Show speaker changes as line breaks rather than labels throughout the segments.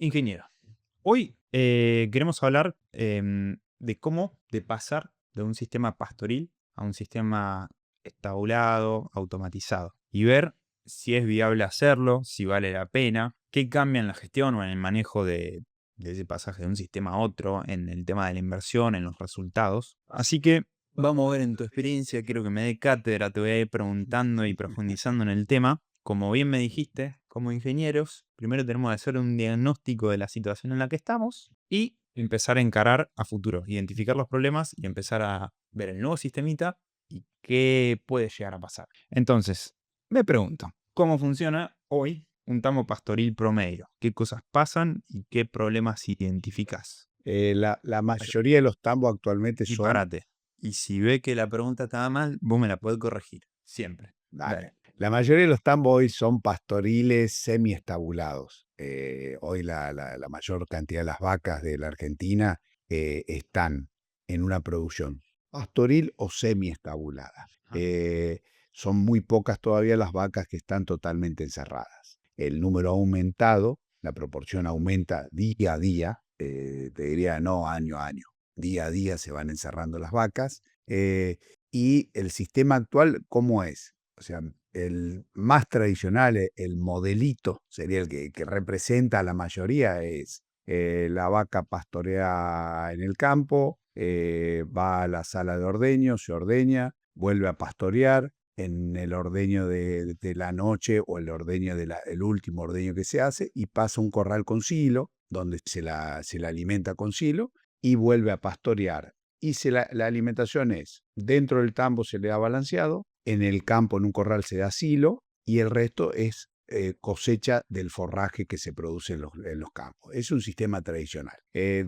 Ingeniero, hoy queremos hablar de cómo de pasar de un sistema pastoril a un sistema estabulado, automatizado, y ver si es viable hacerlo, si vale la pena, qué cambia en la gestión o en el manejo de ese pasaje de un sistema a otro, en el tema de la inversión, en los resultados. Así que vamos a ver en tu experiencia, quiero que me dé cátedra, te voy a ir preguntando y profundizando en el tema. Como bien me dijiste, como ingenieros, primero tenemos que hacer un diagnóstico de la situación en la que estamos y empezar a encarar a futuro, identificar los problemas y empezar a ver el nuevo sistemita y qué puede llegar a pasar. Entonces, me pregunto, ¿cómo funciona hoy un tambo pastoril promedio? ¿Qué cosas pasan y qué problemas identificas?
La mayoría de los tambos actualmente
Y
son,
párate. Y si ve que la pregunta estaba mal, vos me la podés corregir. Siempre.
dale,
Dale.
la mayoría de los tambos hoy son pastoriles semiestabulados. Hoy la mayor cantidad de las vacas de la Argentina están en una producción pastoril o semiestabulada.
Ajá.
Son muy pocas todavía las vacas que están totalmente encerradas. El número ha aumentado, la proporción aumenta día a día, te diría no año a año. Día a día se van encerrando las vacas. Y el sistema actual, ¿cómo es? O sea, el más tradicional, el modelito, sería el que representa a la mayoría, es la vaca pastorea en el campo, va a la sala de ordeño, se ordeña, vuelve a pastorear en el ordeño de la noche o el ordeño el último ordeño que se hace y pasa a un corral con silo, donde se la alimenta con silo y vuelve a pastorear. Y la alimentación es, dentro del tambo se le da balanceado, en el campo, en un corral, se da silo y el resto es cosecha del forraje que se produce en los campos. Es un sistema tradicional.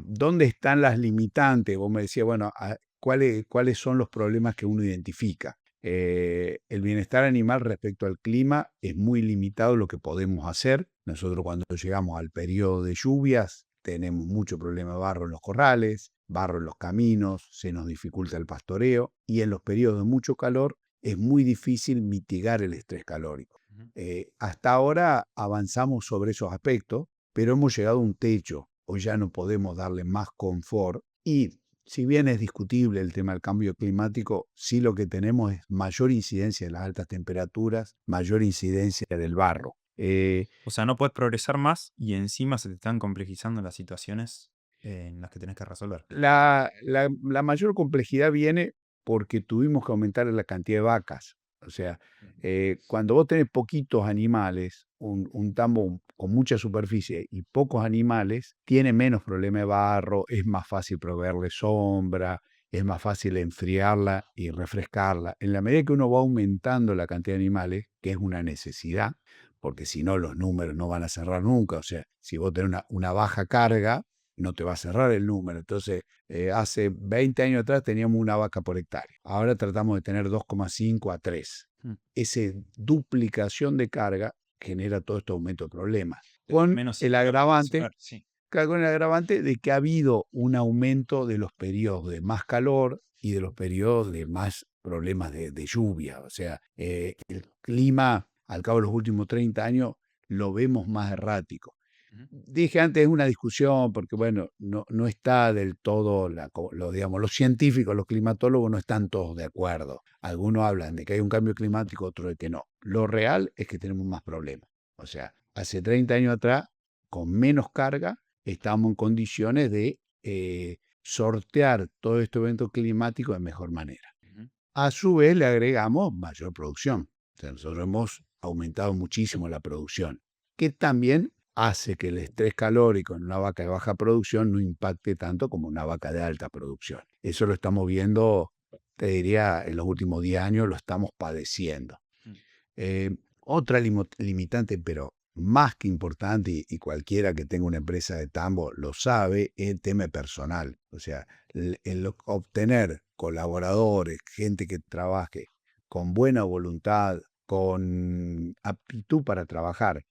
¿Dónde están las limitantes? Vos me decías, bueno, ¿cuáles son los problemas que uno identifica? El bienestar animal respecto al clima es muy limitado lo que podemos hacer. Nosotros cuando llegamos al periodo de lluvias tenemos mucho problema de barro en los corrales, barro en los caminos, se nos dificulta el pastoreo y en los periodos de mucho calor es muy difícil mitigar el estrés calórico.
Ujú.
Hasta ahora avanzamos sobre esos aspectos, pero hemos llegado a un techo. Hoy ya no podemos darle más confort y si bien es discutible el tema del cambio climático, sí lo que tenemos es mayor incidencia de las altas temperaturas, mayor incidencia del barro.
O sea, no puedes progresar más y encima se te están complejizando las situaciones en las que tenés que resolver.
La mayor complejidad viene porque tuvimos que aumentar la cantidad de vacas. O sea,
Ujú.
cuando vos tenés poquitos animales, un tambo con mucha superficie y pocos animales, tiene menos problema de barro, es más fácil proveerle sombra, es más fácil enfriarla y refrescarla. En la medida que uno va aumentando la cantidad de animales, que es una necesidad, porque si no los números no van a cerrar nunca. O sea, si vos tenés una baja carga, no te va a cerrar el número. Entonces, hace 20 años atrás teníamos una vaca por hectárea. Ahora tratamos de tener 2,5 a 3.
Mm.
Esa duplicación de carga genera todo este aumento de problemas.
Tenés
Con
menos
el
sitio donde
agravante,
sembrar, sí.
claro, con el agravante de que ha habido un aumento de los periodos de más calor y de los periodos de más problemas de lluvia. O sea, el clima, al cabo de los últimos 30 años, lo vemos más errático.
Ujú.
Dije antes, es una discusión porque, bueno, no está del todo, digamos, los científicos, los climatólogos no están todos de acuerdo. Algunos hablan de que hay un cambio climático, otros de que no. Lo real es que tenemos más problemas. O sea, hace 30 años atrás, con menos carga, estábamos en condiciones de sortear todo este evento climático de mejor manera.
Ujú.
A su vez, le agregamos mayor producción. O sea, nosotros hemos aumentado muchísimo la producción, que también hace que el estrés calórico en una vaca de baja producción no impacte tanto como una vaca de alta producción. Eso lo estamos viendo, te diría, en los últimos 10 años lo estamos padeciendo.
Mm.
Otra limitante, pero más que importante, y cualquiera que tenga una empresa de tambo lo sabe, es el tema personal. O sea, el obtener colaboradores, gente que trabaje con buena voluntad, con aptitud para trabajar,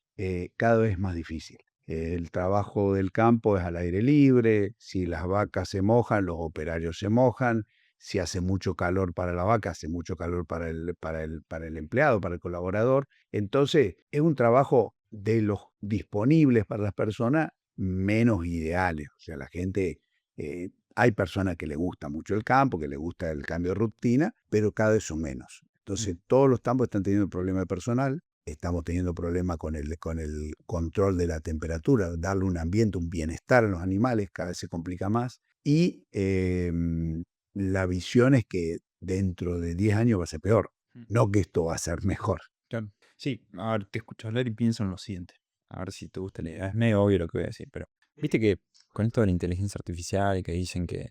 cada vez más difícil. El trabajo del campo es al aire libre, si las vacas se mojan, los operarios se mojan, si hace mucho calor para la vaca, hace mucho calor para el empleado, para el colaborador. Entonces, es un trabajo de los disponibles para las personas, menos ideales. O sea, la gente, hay personas que le gusta mucho el campo, que le gusta el cambio de rutina, pero cada vez son menos. Entonces, todos los campos están teniendo problema de personal, estamos teniendo problemas con el control de la temperatura, darle un ambiente, un bienestar a los animales, cada vez se complica más. Y la visión es que dentro de 10 años va a ser peor, no que esto va a ser mejor.
Claro. Sí, a ver, te escucho hablar y pienso en lo siguiente. A ver si te gusta la idea. Es medio obvio lo que voy a decir, pero viste que con esto de la inteligencia artificial y que dicen que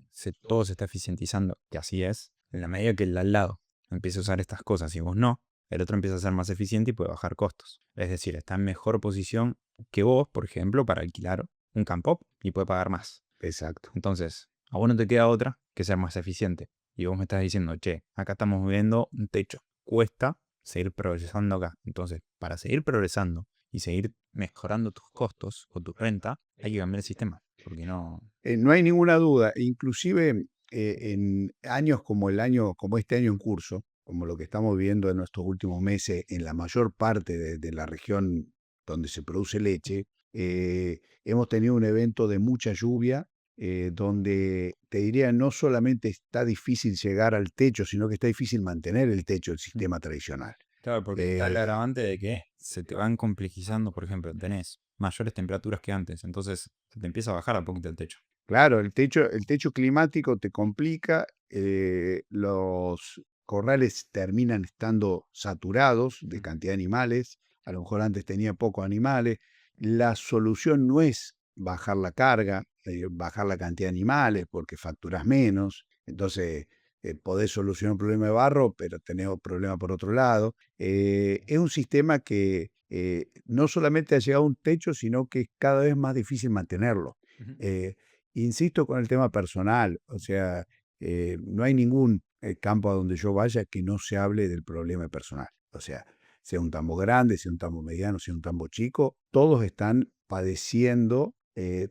todo se está eficientizando, que así es, en la medida que el de al lado empiece a usar estas cosas y vos no, el otro empieza a ser más eficiente y puede bajar costos. Es decir, está en mejor posición que vos, por ejemplo, para alquilar un campo y puede pagar más.
Exacto.
Entonces, a vos no te queda otra que ser más eficiente. Y vos me estás diciendo, che, acá estamos viendo un techo. Cuesta seguir progresando acá. Entonces, para seguir progresando y seguir mejorando tus costos o tu renta, hay que cambiar el sistema. Porque no...
No hay ninguna duda, inclusive en años como este año en curso, como lo que estamos viviendo en estos últimos meses en la mayor parte de la región donde se produce leche, hemos tenido un evento de mucha lluvia, donde te diría no solamente está difícil llegar al techo, sino que está difícil mantener el techo del sistema tradicional.
Claro, porque está el agravante de que se te van complejizando, por ejemplo, tenés mayores temperaturas que antes, entonces se te empieza a bajar a poquito el techo.
Claro, el techo climático te complica, los corrales terminan estando saturados de cantidad de animales, a lo mejor antes tenía pocos animales. La solución no es bajar la carga, bajar la cantidad de animales, porque facturas menos, entonces podés solucionar un problema de barro, pero tenés un problema por otro lado. Es un sistema que no solamente ha llegado a un techo, sino que es cada vez más difícil mantenerlo.
Ujú.
Eh, Insisto con el tema personal, o sea, no hay ningún campo a donde yo vaya que no se hable del problema personal. O sea un tambo grande, sea un tambo mediano, sea un tambo chico, todos están padeciendo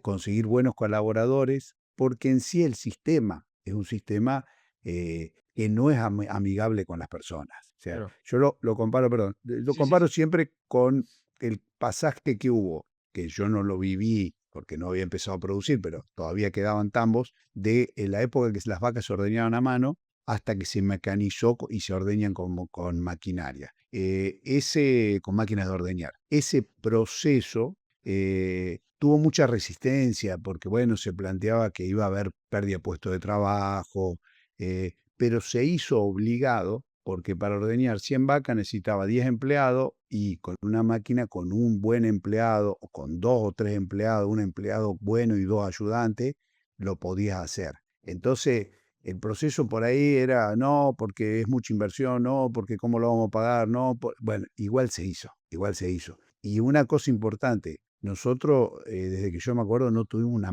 conseguir buenos colaboradores, porque en sí el sistema es un sistema que no es amigable con las personas. O sea,
Claro.
yo lo comparo, perdón, lo
Sí, sí,
comparo
sí.
siempre con el pasaje que hubo, que yo no lo viví porque no había empezado a producir, pero todavía quedaban tambos, de la época en que las vacas se ordeñaban a mano hasta que se mecanizó y se ordeñan con maquinaria, con máquinas de ordeñar. Ese proceso tuvo mucha resistencia porque, bueno, se planteaba que iba a haber pérdida de puestos de trabajo, pero se hizo obligado porque para ordeñar 100 vacas necesitaba 10 empleados y con una máquina, con un buen empleado o con 2 o 3 empleados, un empleado bueno y 2 ayudantes, lo podías hacer. Entonces, el proceso por ahí era, no, porque es mucha inversión, no, porque cómo lo vamos a pagar, no, bueno, igual se hizo, igual se hizo. Y una cosa importante, nosotros, desde que yo me acuerdo, no tuvimos una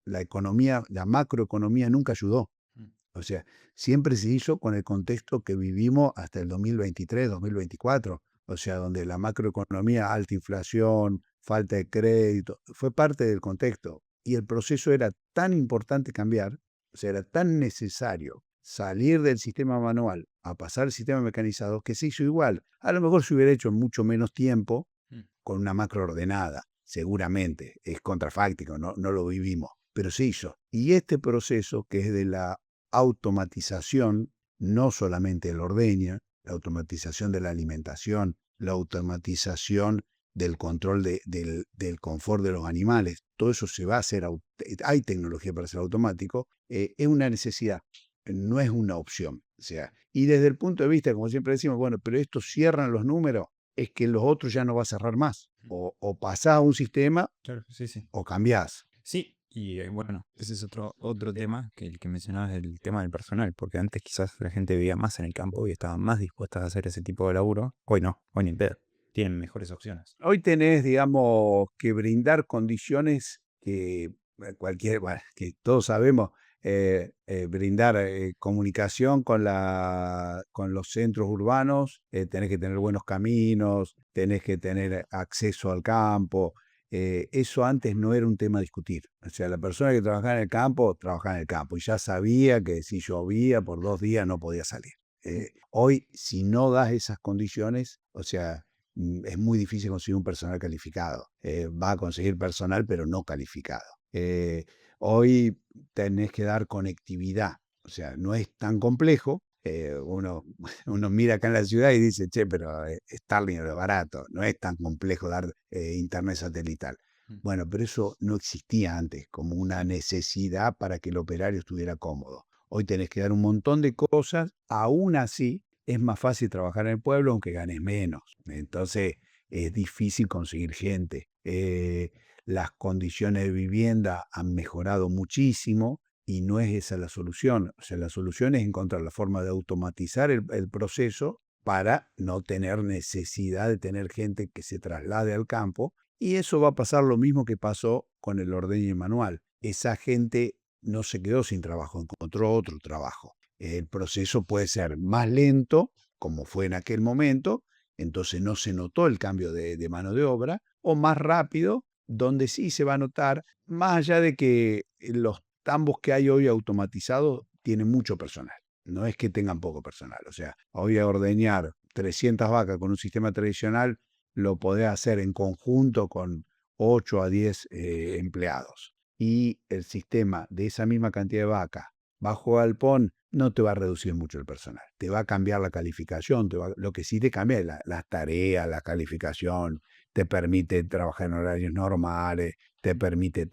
la macroeconomía nunca ayudó.
Mm.
O sea, siempre se hizo con el contexto que vivimos hasta el 2023, 2024. O sea, donde la macroeconomía, alta inflación, falta de crédito, fue parte del contexto. Y el proceso era tan importante cambiar, o sea, era tan necesario salir del sistema manual a pasar al sistema mecanizado, que se hizo igual. A lo mejor se hubiera hecho en mucho menos tiempo
Mm.
con una macro ordenada, seguramente. Es contrafáctico, no lo vivimos, pero se hizo. Y este proceso, que es de la automatización, no solamente de la ordeña, la automatización de la alimentación, la automatización del control del confort de los animales, todo eso se va a hacer, hay tecnología para hacer automático, es una necesidad, no es una opción. O sea, y desde el punto de vista, como siempre decimos, bueno, pero estos cierran los números, es que los otros ya no va a cerrar más. O pasás a un sistema
Claro, sí, sí.
o cambiás.
Sí, y bueno, ese es otro tema que el que mencionabas del tema del personal, porque antes quizás la gente vivía más en el campo y estaba más dispuesta a hacer ese tipo de laburo. Hoy no, hoy ni en pedo. Tienen mejores opciones.
Hoy tenés, digamos, que brindar condiciones que bueno, que todos sabemos, brindar comunicación con los centros urbanos, tenés que tener buenos caminos, tenés que tener acceso al campo. Eso antes no era un tema a discutir. O sea, la persona que trabajaba en el campo y ya sabía que si llovía por 2 días no podía salir. Hoy, si no das esas condiciones, o sea, es muy difícil conseguir un personal calificado. Va a conseguir personal, pero no calificado. Hoy tenés que dar conectividad, o sea, no es tan complejo. Uno mira acá en la ciudad y dice, che, pero Starlink es barato, no es tan complejo dar internet satelital.
Mm.
Bueno, pero eso no existía antes como una necesidad para que el operario estuviera cómodo. Hoy tenés que dar un montón de cosas, aún así es más fácil trabajar en el pueblo aunque ganes menos. Entonces es difícil conseguir gente. Las condiciones de vivienda han mejorado muchísimo y no es esa la solución. O sea, la solución es encontrar la forma de automatizar el proceso para no tener necesidad de tener gente que se traslade al campo. Y eso va a pasar lo mismo que pasó con el ordeño manual. Esa gente no se quedó sin trabajo, encontró otro trabajo. El proceso puede ser más lento, como fue en aquel momento, entonces no se notó el cambio de mano de obra, o más rápido, donde sí se va a notar, más allá de que los tambos que hay hoy automatizados tienen mucho personal. No es que tengan poco personal. O sea, hoy a ordeñar 300 vacas con un sistema tradicional lo podés hacer en conjunto con 8 a 10 empleados. Y el sistema de esa misma cantidad de vacas bajo galpón no te va a reducir mucho el personal. Te va a cambiar la calificación. Lo que sí te cambia es las tareas, la calificación, te permite trabajar en horarios normales, te permite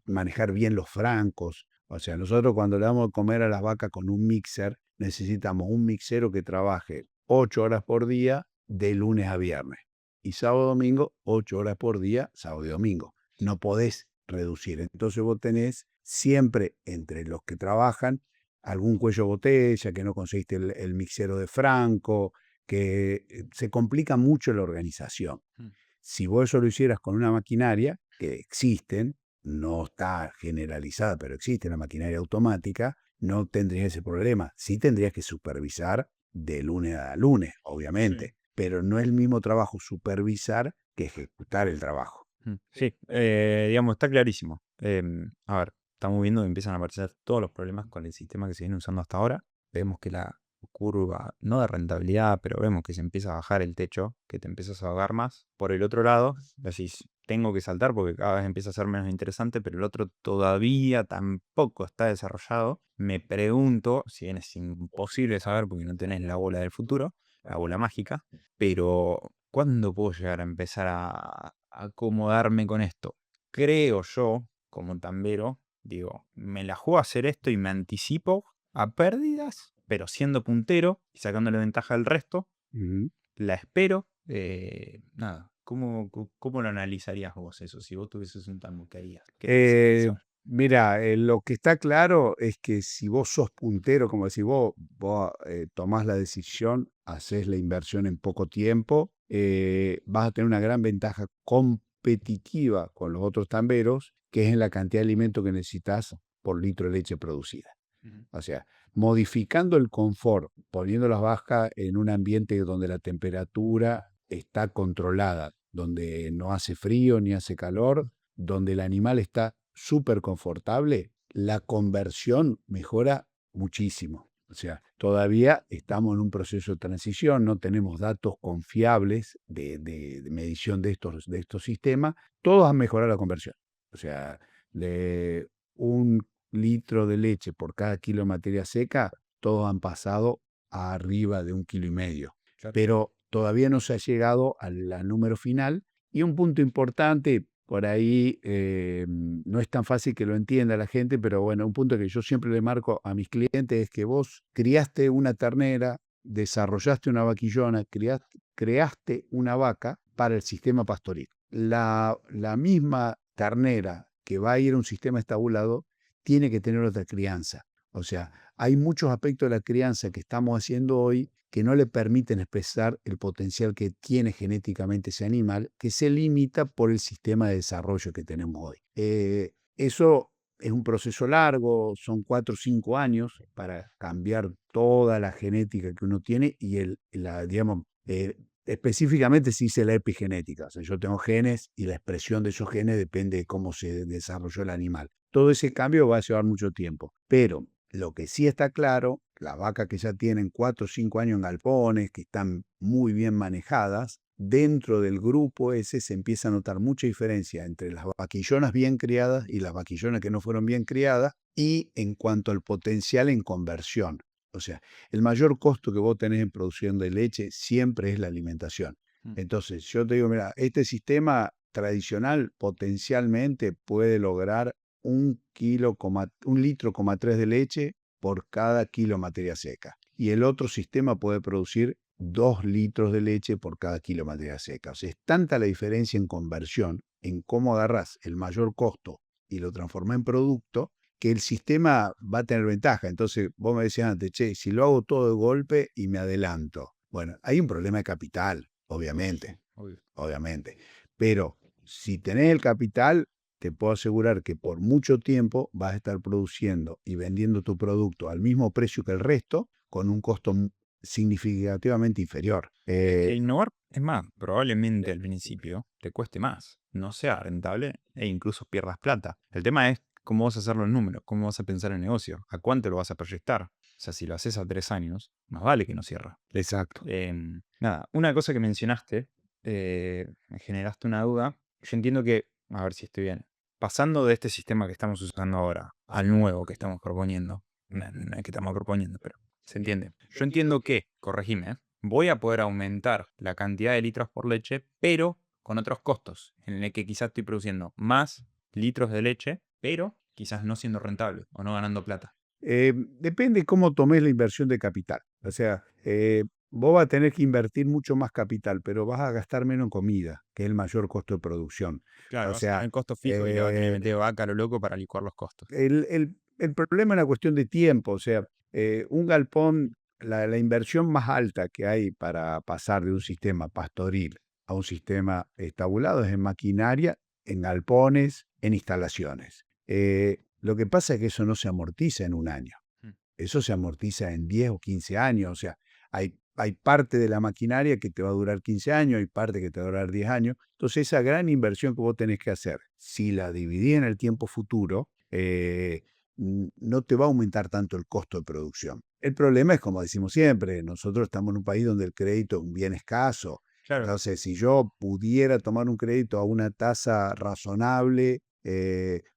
manejar bien los francos. O sea, nosotros cuando le damos de comer a las vacas con un mixer, necesitamos un mixero que trabaje 8 horas por día de lunes a viernes. Y sábado domingo, 8 horas por día, sábado y domingo. No podés reducir. Entonces vos tenés siempre entre los que trabajan algún cuello de botella, que no conseguiste el mixero de franco, que se complica mucho la organización.
Mm.
Si vos eso lo hicieras con una maquinaria, que existen, no está generalizada, pero existe la maquinaria automática, no tendrías ese problema. Sí tendrías que supervisar de lunes a lunes, obviamente,
Sí.
pero no es el mismo trabajo supervisar que ejecutar el trabajo.
Sí, digamos, está clarísimo. A ver, estamos viendo que empiezan a aparecer todos los problemas con el sistema que se viene usando hasta ahora. Vemos que la curva, no de rentabilidad, pero vemos que se empieza a bajar el techo, que te empiezas a ahogar más. Por el otro lado, decís, tengo que saltar porque cada vez empieza a ser menos interesante, pero el otro todavía tampoco está desarrollado. Me pregunto, si bien es imposible saber porque no tenés la bola del futuro, la bola mágica, pero ¿cuándo puedo llegar a empezar a acomodarme con esto? Creo yo, como tambero, digo, me la juego a hacer esto y me anticipo a pérdidas, pero siendo puntero y sacándole ventaja al resto,
Ujú.
la espero. Nada, ¿cómo lo analizarías vos eso? Si vos tuvieses un tambo, ¿qué harías? ¿Qué
Eh,
hacer?
Mira, lo que está claro es que si vos sos puntero, como decís vos tomás la decisión, haces la inversión en poco tiempo, vas a tener una gran ventaja competitiva con los otros tamberos, que es en la cantidad de alimento que necesitas por litro de leche producida.
Ujú.
O sea, modificando el confort, poniendo las vacas en un ambiente donde la temperatura está controlada, donde no hace frío ni hace calor, donde el animal está súper confortable, la conversión mejora muchísimo. O sea, todavía estamos en un proceso de transición, no tenemos datos confiables de medición de estos sistemas. Todos han mejorado la conversión. O sea, de un litro de leche por cada kilo de materia seca, todos han pasado a arriba de 1,5 kilos.
Claro.
Pero todavía no se ha llegado al número final. Y un punto importante, por ahí no es tan fácil que lo entienda la gente, pero bueno, un punto que yo siempre le marco a mis clientes es que vos criaste una ternera, desarrollaste una vaquillona, creaste una vaca para el sistema pastoril. La misma ternera que va a ir a un sistema estabulado tiene que tener otra crianza. O sea, hay muchos aspectos de la crianza que estamos haciendo hoy que no le permiten expresar el potencial que tiene genéticamente ese animal, que se limita por el sistema de desarrollo que tenemos hoy. Eso es un proceso largo, son 4 o 5 años para cambiar toda la genética que uno tiene y digamos, específicamente se dice la epigenética. O sea, yo tengo genes y la expresión de esos genes depende de cómo se desarrolló el animal. Todo ese cambio va a llevar mucho tiempo, pero lo que sí está claro, las vacas que ya tienen 4 o 5 años en galpones, que están muy bien manejadas, dentro del grupo ese se empieza a notar mucha diferencia entre las vaquillonas bien criadas y las vaquillonas que no fueron bien criadas, y en cuanto al potencial en conversión. O sea, el mayor costo que vos tenés en producción de leche siempre es la alimentación.
Mm.
Entonces, yo te digo, mira, este sistema tradicional potencialmente puede lograr 1,3 litros de leche por cada kilo de materia seca. Y el otro sistema puede producir 2 litros de leche por cada kilo de materia seca. O sea, es tanta la diferencia en conversión, en cómo agarras el mayor costo y lo transformas en producto, que el sistema va a tener ventaja. Entonces, vos me decías antes, che, si lo hago todo de golpe y me adelanto. Bueno, hay un problema de capital,
Sí,
obviamente,
obvio.
obviamente. Pero si tenés el capital, te puedo asegurar que por mucho tiempo vas a estar produciendo y vendiendo tu producto al mismo precio que el resto, con un costo significativamente inferior.
Es que innovar, es más, probablemente al principio te cueste más, no sea rentable e incluso pierdas plata. El tema es cómo vas a hacer los números, cómo vas a pensar el negocio, a cuánto lo vas a proyectar. O sea, si lo haces a 3 años, más vale que no cierra.
Exacto.
Nada, una cosa que mencionaste, me generaste una duda. Yo entiendo que, a ver si estoy bien, pasando de este sistema que estamos usando ahora al nuevo que estamos proponiendo, no es que estamos proponiendo, pero se entiende. Yo entiendo que, corregime, voy a poder aumentar la cantidad de litros por leche, pero con otros costos, en el que quizás estoy produciendo más litros de leche, pero quizás no siendo rentable o no ganando plata.
Depende cómo tomes la inversión de capital. O sea, vos vas a tener que invertir mucho más capital, pero vas a gastar menos en comida, que es el mayor costo de producción.
Claro,
O
vas a tener
sea,
el costo fijo y le vas a tener que
eh,
meter vaca a lo loco para licuar los costos.
el problema es una cuestión de tiempo. O sea, un galpón, la inversión más alta que hay para pasar de un sistema pastoril a un sistema estabulado es en maquinaria, en galpones, en instalaciones. Lo que pasa es que eso no se amortiza en un año.
Mm.
Eso se amortiza en 10 o 15 años. O sea, hay parte de la maquinaria que te va a durar 15 años, hay parte que te va a durar 10 años. Entonces, esa gran inversión que vos tenés que hacer, si la dividís en el tiempo futuro, no te va a aumentar tanto el costo de producción. El problema es, como decimos siempre, nosotros estamos en un país donde el crédito es un bien escaso.
Claro,
Entonces, si yo pudiera tomar un crédito a una tasa razonable,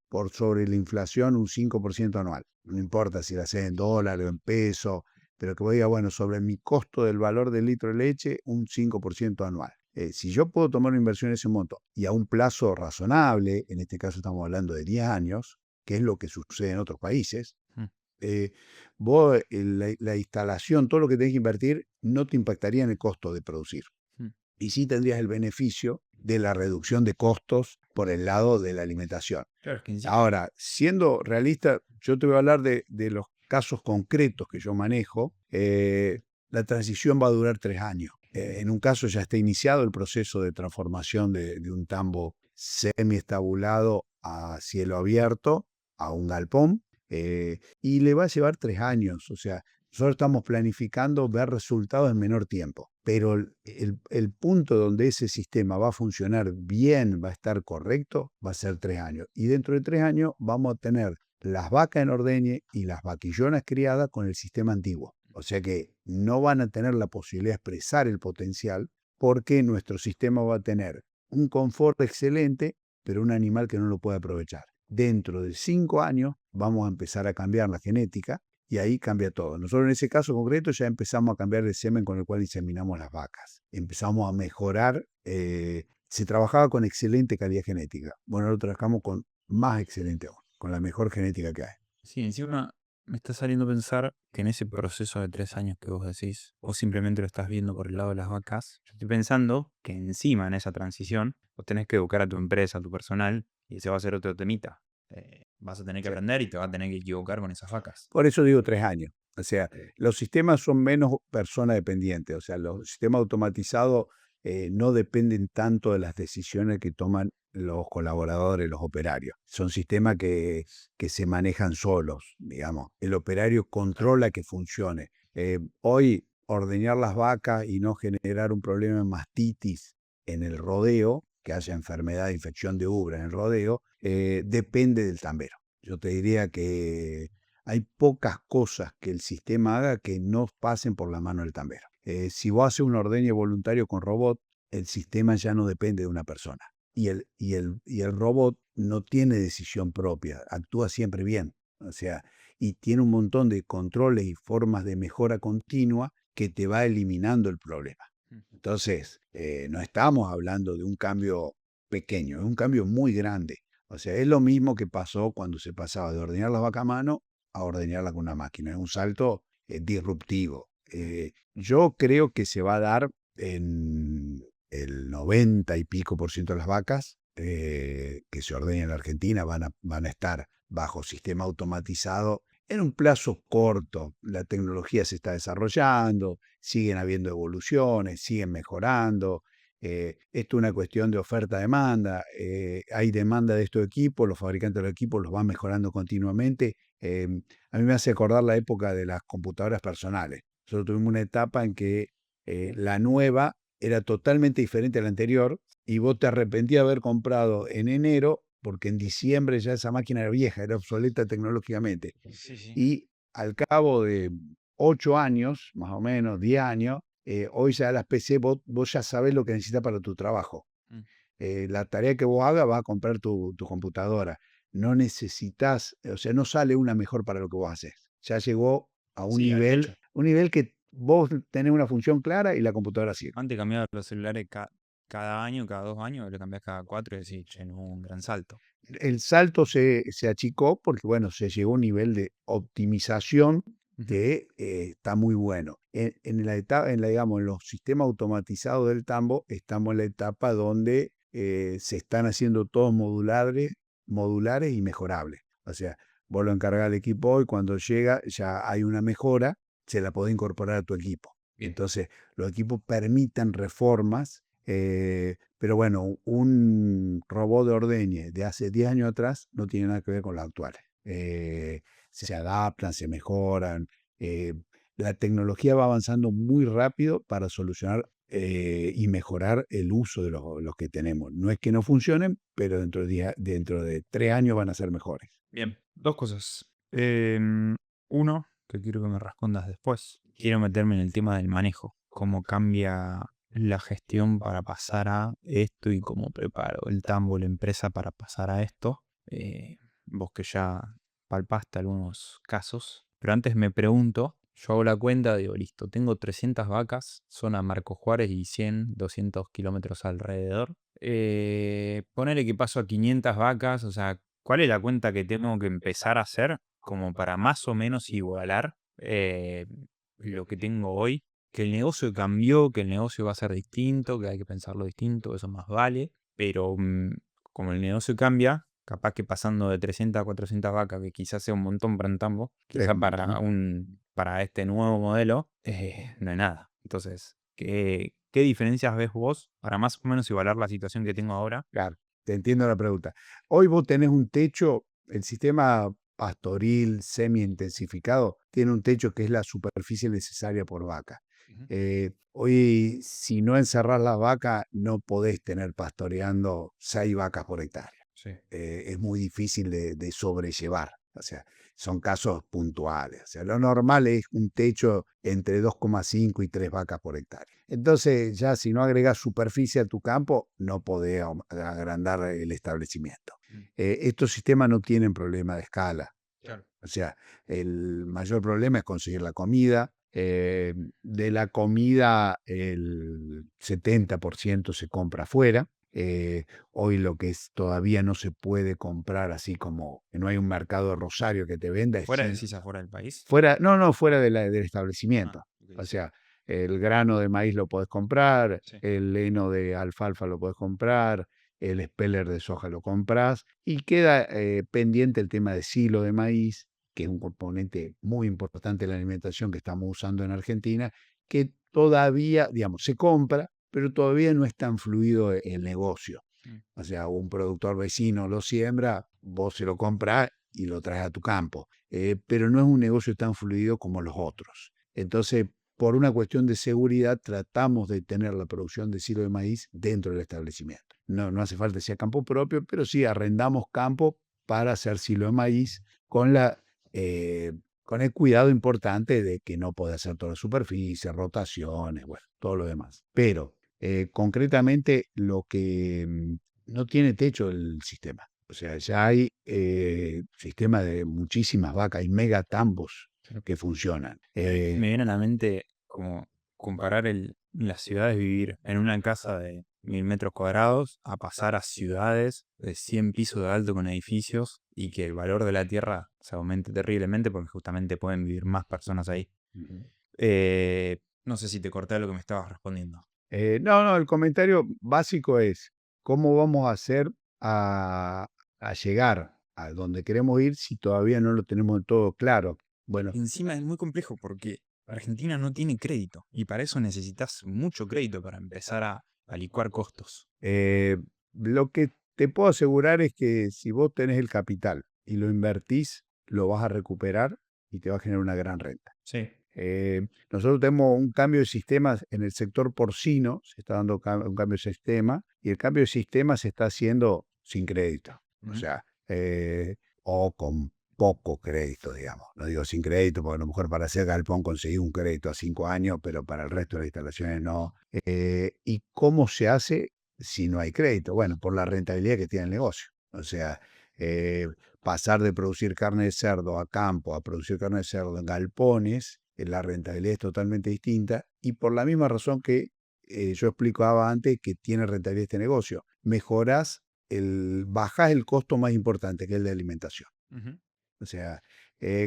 por sobre la inflación, un 5% anual. No importa si la haces en dólares o en pesos, pero que vos digas, bueno, sobre mi costo del valor del litro de leche, un 5% anual. Si yo puedo tomar una inversión en ese monto y a un plazo razonable, en este caso estamos hablando de 10 años, que es lo que sucede en otros países,
mm,
eh, vos, la instalación, todo lo que tenés que invertir, no te impactaría en el costo de producir.
mm,
Y sí tendrías el beneficio de la reducción de costos por el lado de la alimentación.
claro, es que
Ahora, siendo realista, yo te voy a hablar de los casos concretos que yo manejo. La transición va a durar 3 años. En un caso ya está iniciado el proceso de transformación de un tambo semiestabulado a cielo abierto a un galpón, y le va a llevar 3 años. O sea, nosotros estamos planificando ver resultados en menor tiempo, pero el punto donde ese sistema va a funcionar bien, va a estar correcto, va a ser 3 años. Y dentro de 3 años vamos a tener las vacas en ordeñe y las vaquillonas criadas con el sistema antiguo. O sea que no van a tener la posibilidad de expresar el potencial, porque nuestro sistema va a tener un confort excelente, pero un animal que no lo puede aprovechar. Dentro de 5 años vamos a empezar a cambiar la genética y ahí cambia todo. Nosotros en ese caso concreto ya empezamos a cambiar el semen con el cual inseminamos las vacas. Empezamos a mejorar. Se trabajaba con excelente calidad genética. Bueno, ahora trabajamos con más excelente aún, con la mejor genética que hay.
sí, encima me está saliendo a pensar que en ese proceso de 3 años que vos decís, vos simplemente lo estás viendo por el lado de las vacas. Yo estoy pensando que encima en esa transición, vos tenés que educar a tu empresa, a tu personal, y ese va a ser otro temita. Vas a tener que
Sí.
aprender y te vas a tener que equivocar con esas vacas.
Por eso digo 3 años. O sea, los sistemas son menos persona dependientes. O sea, los sistemas automatizados no dependen tanto de las decisiones que toman los colaboradores, los operarios. Son sistemas que se manejan solos, digamos. El operario controla que funcione. Hoy, ordeñar las vacas y no generar un problema de mastitis en el rodeo, que haya enfermedad de infección de ubra en el rodeo, depende del tambero. Yo te diría que hay pocas cosas que el sistema haga que no pasen por la mano del tambero. Si vos haces un ordeño voluntario con robot, el sistema ya no depende de una persona. Y el robot no tiene decisión propia, actúa siempre bien. O sea, y tiene un montón de controles y formas de mejora continua que te va eliminando el problema. Entonces, no estamos hablando de un cambio pequeño, es un cambio muy grande. O sea, es lo mismo que pasó cuando se pasaba de ordeñar la vaca a mano a ordeñarla con una máquina. Es un salto disruptivo. Yo creo que se va a dar en el 90 y pico por ciento de las vacas que se ordeñan en la Argentina van a estar bajo sistema automatizado en un plazo corto. La tecnología se está desarrollando, siguen habiendo evoluciones, siguen mejorando. Esto es una cuestión de oferta-demanda. Hay demanda de estos equipos, los fabricantes de los equipos los van mejorando continuamente. A mí me hace acordar la época de las computadoras personales. Nosotros tuvimos una etapa en que la nueva era totalmente diferente a la anterior y vos te arrepentías de haber comprado en enero porque en diciembre ya esa máquina era vieja, era obsoleta tecnológicamente.
Sí, sí.
Y al cabo de 8 años, más o menos, 10 años, hoy ya las PC vos ya sabés lo que necesitas para tu trabajo.
Mm.
La tarea que vos hagas vas a comprar tu computadora. No necesitas, o sea, no sale una mejor para lo que vos haces. Ya llegó a
Sí, al techo.
un nivel que vos tenés una función clara y la computadora sirve.
Antes cambiaba los celulares cada año, cada 2 años, lo cambiás cada 4 y decís, che, no hubo un gran salto.
El salto se achicó porque, bueno, se llegó a un nivel de optimización
Ujú.
que está muy bueno. Digamos, en los sistemas automatizados del tambo, estamos en la etapa donde se están haciendo todos modulares y mejorables. O sea, vos lo encargás al equipo y cuando llega ya hay una mejora, se la podés incorporar a tu equipo.
Bien.
Entonces, los equipos permiten reformas, pero bueno, un robot de ordeñe de hace 10 años atrás no tiene nada que ver con los actuales. Se adaptan, se mejoran. eh, la tecnología va avanzando muy rápido para solucionar y mejorar el uso de los que tenemos. No es que no funcionen, pero dentro de 3 años van a ser mejores.
Bien, dos cosas. Uno, que quiero que me respondas después. Quiero meterme en el tema del manejo. Cómo cambia la gestión para pasar a esto y cómo preparo el tambo, la empresa para pasar a esto. Vos que ya palpaste algunos casos. Pero antes me pregunto, yo hago la cuenta, digo, listo, tengo 300 vacas, zona Marcos Juárez y 100, 200 kilómetros alrededor. Ponele que paso a 500 vacas, o sea, ¿cuál es la cuenta que tengo que empezar a hacer como para más o menos igualar lo que tengo hoy? Que el negocio cambió, que el negocio va a ser distinto, que hay que pensarlo distinto, eso más vale. Pero como el negocio cambia, capaz que pasando de 300 a 400 vacas, que quizás sea un montón para un tambo, quizás para este nuevo modelo, no hay nada. Entonces, ¿qué diferencias ves vos para más o menos igualar la situación que tengo ahora?
Claro, te entiendo la pregunta. Hoy vos tenés un techo, el sistema pastoril semi-intensificado tiene un techo que es la superficie necesaria por vaca.
Ujú.
Hoy, si no encerrás las vacas, no podés tener pastoreando 6 vacas por hectárea.
Sí.
Es muy difícil de sobrellevar. O sea, son casos puntuales. O sea, lo normal es un techo entre 2,5 y 3 vacas por hectárea. Entonces, ya si no agregas superficie a tu campo, no podés agrandar el establecimiento.
Mm.
Estos sistemas no tienen problema de escala.
Claro.
O sea, el mayor problema es conseguir la comida. De la comida, el 70% se compra afuera. Hoy lo que todavía no se puede comprar, así como que no hay un mercado de Rosario que te venda, es
¿Fuera decís afuera del país?
fuera, no, fuera del
Ah,
establecimiento.
ok,
O
sí.
sea, el grano de maíz lo podés comprar,
Sí.
el heno de alfalfa lo podés comprar, el speller de soja lo compras y queda pendiente el tema de silo de maíz, que es un componente muy importante de la alimentación que estamos usando en Argentina, que todavía, digamos, se compra, pero todavía no es tan fluido el negocio.
Mm.
O sea, un productor vecino lo siembra, vos se lo compras y lo traes a tu campo. Pero no es un negocio tan fluido como los otros. Entonces, por una cuestión de seguridad, tratamos de tener la producción de silo de maíz dentro del establecimiento. No hace falta que sea campo propio, pero sí arrendamos campo para hacer silo de maíz con eh, con el cuidado importante de que no puede hacer toda la superficie, rotaciones, bueno, todo lo demás. Pero Concretamente, lo que no tiene techo el sistema. O sea, ya hay sistemas de muchísimas vacas, hay megatambos que funcionan.
Me viene a la mente como comparar las ciudades, vivir en una casa de 1000 metros cuadrados a pasar a ciudades de 100 pisos de alto con edificios y que el valor de la tierra se aumente terriblemente porque justamente pueden vivir más personas ahí.
Ujú.
No sé si te corté lo que me estabas respondiendo.
No, el comentario básico es, ¿cómo vamos a hacer a, a llegar a donde queremos ir si todavía no lo tenemos del todo claro? Bueno,
Encima es muy complejo porque Argentina no tiene crédito y para eso necesitas mucho crédito para empezar a licuar costos.
Eh, lo que te puedo asegurar es que si vos tenés el capital y lo invertís, lo vas a recuperar y te va a generar una gran renta.
Sí.
Nosotros tenemos un cambio de sistema en el sector porcino, se está dando un cambio de sistema y el cambio de sistema se está haciendo sin crédito, o
Ujú.
sea, o con poco crédito, digamos. No digo sin crédito, porque a lo mejor para hacer galpón conseguí un crédito a 5 años, pero para el resto de las instalaciones no. ¿Y cómo se hace si no hay crédito? Bueno, por la rentabilidad que tiene el negocio. O sea, eh, pasar de producir carne de cerdo a campo a producir carne de cerdo en galpones, la rentabilidad es totalmente distinta y por la misma razón que yo explicaba antes que tiene rentabilidad este negocio, bajás el costo más importante que es el de alimentación.
Ujú.
O sea,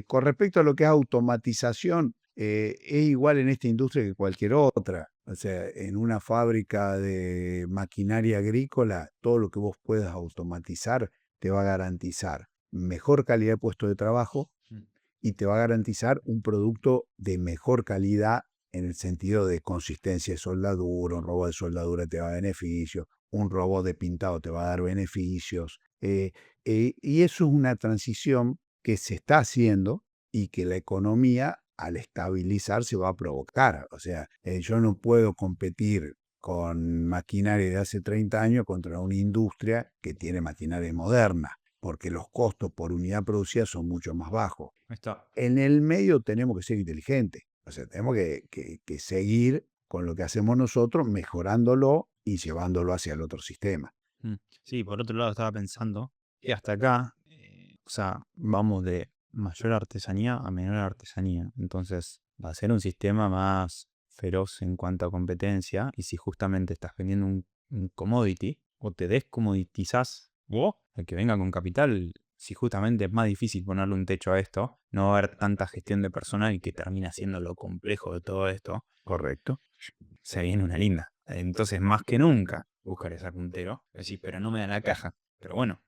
con respecto a lo que es automatización, es igual en esta industria que cualquier otra. O sea, en una fábrica de maquinaria agrícola, todo lo que vos puedas automatizar te va a garantizar mejor calidad de puesto de trabajo
Mm.
y te va a garantizar un producto de mejor calidad en el sentido de consistencia de soldadura. Un robot de soldadura te va a dar beneficios, un robot de pintado te va a dar beneficios. Y eso es una transición que se está haciendo y que la economía, al estabilizarse, va a provocar. O sea, yo no puedo competir con maquinaria de hace 30 años contra una industria que tiene maquinaria moderna, porque los costos por unidad producida son mucho más bajos.
Ahí está.
En el medio tenemos que ser inteligentes, o sea, tenemos que seguir con lo que hacemos nosotros, mejorándolo y llevándolo hacia el otro sistema.
Mm. Sí, por otro lado estaba pensando que hasta acá, o sea, vamos de mayor artesanía a menor artesanía. Entonces va a ser un sistema más feroz en cuanto a competencia. Y si justamente estás vendiendo un commodity o te descommoditizás vos, el que venga con capital, si justamente es más difícil ponerle un techo a esto, no va a haber tanta gestión de personal y que termina siendo lo complejo de todo esto,
¿Correcto?
se viene una linda. Entonces, más que nunca, buscar ese puntero. Decir, pero no me da la caja. Pero bueno,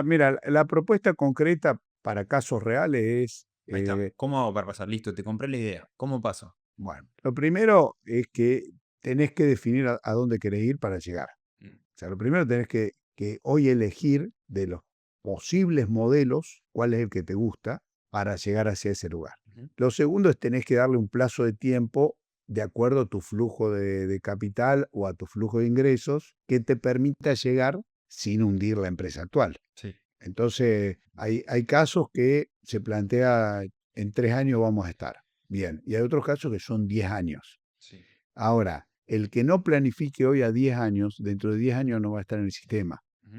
Mira, la propuesta concreta para casos reales es,
ahí está. ¿Cómo hago para pasar? Listo, te compré la idea. ¿Cómo paso?
bueno, lo primero es que tenés que definir a dónde querés ir para llegar.
Mm.
O sea, lo primero tenés que hoy elegir de los posibles modelos cuál es el que te gusta para llegar hacia ese lugar.
Ujú.
Lo segundo es tenés que darle un plazo de tiempo de acuerdo a tu flujo de capital o a tu flujo de ingresos que te permita llegar sin hundir la empresa actual.
Sí,
Entonces, hay casos que se plantea en 3 años vamos a estar. Bien, y hay otros casos que son 10 años.
sí.
Ahora, el que no planifique hoy a 10 años, dentro de 10 años no va a estar en el sistema.
Ujú.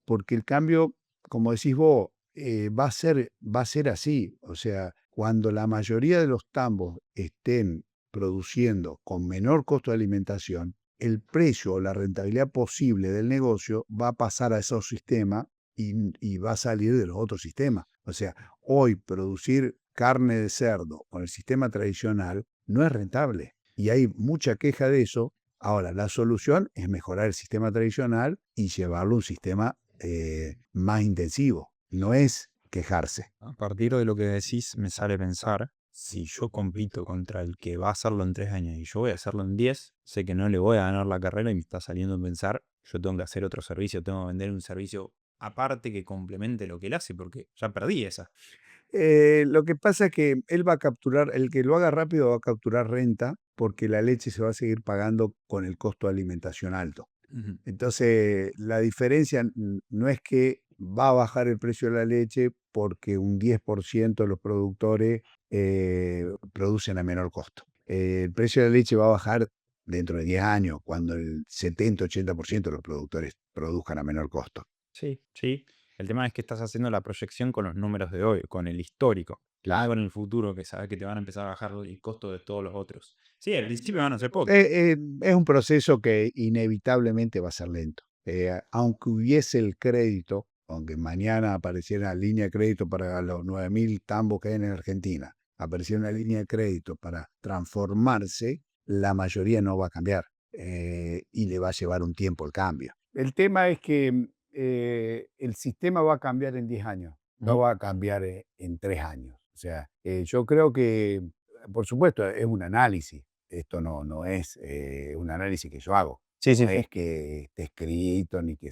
Porque el cambio, como decís vos, va a ser así. O sea, cuando la mayoría de los tambos estén produciendo con menor costo de alimentación, el precio o la rentabilidad posible del negocio va a pasar a esos sistemas y va a salir de los otros sistemas. O sea, hoy producir carne de cerdo con el sistema tradicional no es rentable. Y hay mucha queja de eso. Ahora, la solución es mejorar el sistema tradicional y llevarlo a un sistema más intensivo. No es quejarse.
A partir de lo que decís, me sale pensar, si yo compito contra el que va a hacerlo en 3 años y yo voy a hacerlo en 10, sé que no le voy a ganar la carrera y me está saliendo a pensar, yo tengo que hacer otro servicio, tengo que vender un servicio aparte que complemente lo que él hace, porque ya perdí esa.
Lo que pasa es que él va a capturar, el que lo haga rápido va a capturar renta porque la leche se va a seguir pagando con el costo de alimentación alto.
Ujú.
Entonces, la diferencia no es que va a bajar el precio de la leche porque un 10% de los productores producen a menor costo. El precio de la leche va a bajar dentro de 10 años, cuando el 70-80% de los productores produzcan a menor costo.
Sí, sí. El tema es que estás haciendo la proyección con los números de hoy, con el histórico. Nada con el futuro, que sabes que te van a empezar a bajar el costo de todos los otros. Sí, al principio van a ser pocos.
Es un proceso que inevitablemente va a ser lento. Aunque hubiese el crédito, aunque mañana apareciera línea de crédito para los 9.000 tambos que hay en Argentina, apareciera una línea de crédito para transformarse, la mayoría no va a cambiar y le va a llevar un tiempo el cambio. El tema es que el sistema va a cambiar en 10 años, no
Ujú.
va a cambiar en 3 años. O sea, yo creo que, por supuesto, es un análisis. Esto no es un análisis que yo hago,
Sí, sí,
no
sí.
es que esté escrito ni que